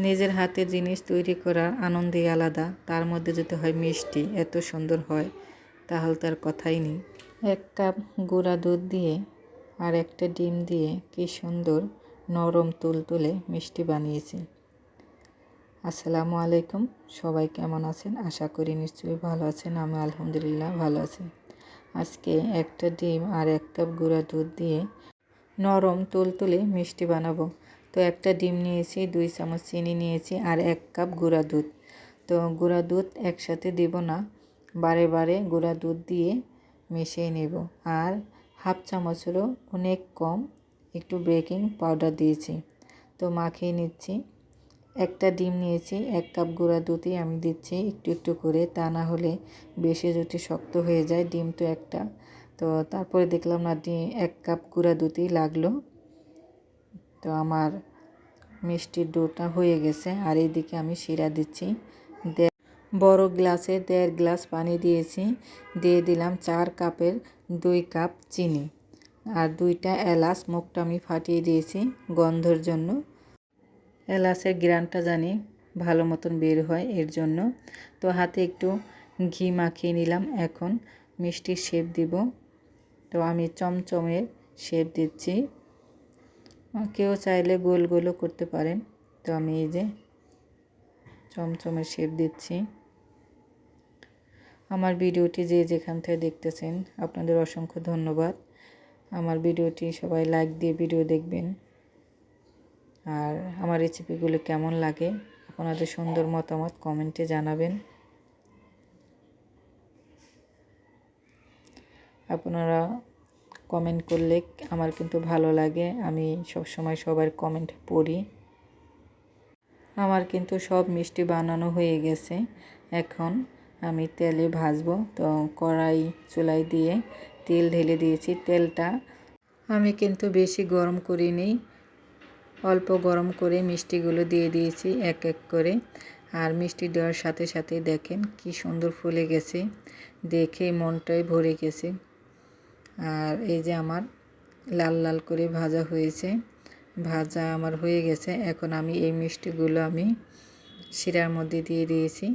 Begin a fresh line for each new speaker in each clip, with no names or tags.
নিজের হাতের জিনিস তৈরি করার আনন্দই আলাদা। তার মধ্যে যদি হয় মিষ্টি, এত সুন্দর হয় তাহলে তার কথাই নেই। 1 কাপ গুঁড়া দুধ দিয়ে আর একটা ডিম দিয়ে কি সুন্দর নরম তুলতুলে মিষ্টি বানিয়েছি। আসসালামু আলাইকুম, সবাই কেমন আছেন? আশা করি নিশ্চয়ই ভালো আছেন। আমি আলহামদুলিল্লাহ ভালো আছি। আজকে একটা ডিম আর 1 কাপ গুঁড়া দুধ দিয়ে নরম তুলতুলে মিষ্টি বানাবো। তো একটা ডিম নিয়েছি, 2 চামচ চিনি নিয়েছি আর 1 কাপ গুঁড়া দুধ। তো গুঁড়া দুধ একসাথে দেব না, বারে বারে গুঁড়া দুধ দিয়ে মিশিয়ে নেব। আর হাফ চামচেরও অনেক কম একটু বেকিং পাউডার দিয়েছি। তো মাখিয়ে নিচ্ছি। একটা ডিম নিয়েছি, 1 কাপ গুঁড়া দুধই আমি দিচ্ছি একটু একটু করে, তা না হলে বেশি যদি শক্ত হয়ে যায়। ডিম তো একটা। তো তারপরে দেখলাম না 1 কাপ গুঁড়া দুধই লাগলো। তো আমার মিষ্টির ডোটা হয়ে গেছে। আর এইদিকে আমি শিরা দিচ্ছি। বড় গ্লাসে 1.5 গ্লাস পানি দিয়েছি, দিয়ে দিলাম 4 কাপের 2 কাপ চিনি আর 2টা এলাচ মুখটা আমি ফাটিয়ে দিয়েছি গন্ধের জন্য। এলাচের ঘ্রাণটা জানি ভালো মতন বের হয় এর জন্য। তো হাতে একটু ঘি মাখিয়ে নিলাম। এখন মিষ্টির শেপ দিব। তো আমি চমচমের শেপ দিচ্ছি, কেউ চাইলে গোল গোলও করতে পারেন। তো আমি এই যে চমচমের শেপ দিচ্ছি। আমার ভিডিওটি যে যেখান থেকে দেখতেছেন আপনাদের অসংখ্য ধন্যবাদ। আমার ভিডিওটি সবাই লাইক দিয়ে ভিডিও দেখবেন। আর আমার রেসিপিগুলো কেমন লাগে আপনাদের সুন্দর মতামত কমেন্টে জানাবেন। আপনারা কমেন্ট করলে আমার কিন্তু ভালো লাগে। আমি সবসময় সবার কমেন্ট পড়ি। আমার কিন্তু সব মিষ্টি বানানো হয়ে গেছে। এখন আমি তেলে ভাজবো। তো কড়াই চুলায় দিয়ে তেল ঢেলে দিয়েছি। তেলটা আমি কিন্তু বেশি গরম করিনি, অল্প গরম করে মিষ্টিগুলো দিয়ে দিয়েছি এক এক করে। আর মিষ্টি দেওয়ার সাথে সাথে দেখেন কি সুন্দর ফুলে গেছে, দেখে মনটাই ভরে গেছে। আর এই যে আমার লাল লাল করে ভাজা হয়েছে, ভাজা আমার হয়ে গেছে। এখন আমি এই মিষ্টিগুলো আমি শিরার মধ্যে দিয়ে দিয়েছি।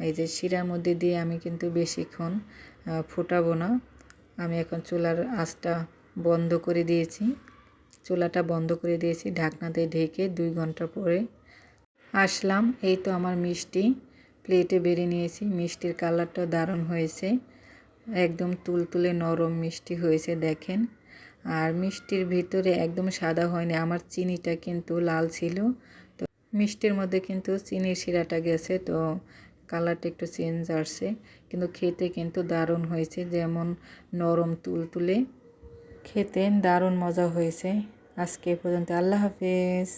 এই যে শিরার মধ্যে দিয়ে আমি কিন্তু বেশিক্ষণ ফোটাবো না। আমি এখন চুলার আঁচটা বন্ধ করে দিয়েছি, চুলাটা বন্ধ করে দিয়েছি। ঢাকনা দিয়ে ঢেকে 2 ঘন্টা পরে আসলাম। এই তো আমার মিষ্টি প্লেটে বেড়ে নিয়েছি। মিষ্টির কালারটা দারুণ হয়েছে, একদম তুলতুলে নরম মিষ্টি হয়েছে দেখেন। আর মিষ্টির ভিতরে একদম সাদা হয়নি, আমার চিনিটা কিন্তু লাল ছিল। তো মিষ্টির মধ্যে কিন্তু চিনির শিরাটা গেছে, তো কালারটা একটু চেঞ্জ আসছে, কিন্তু খেতে কিন্তু দারুণ হয়েছে। যেমন নরম তুলতুলে, খেতে দারুণ মজা হয়েছে। আজকে এ পর্যন্ত, আল্লাহ হাফেজ।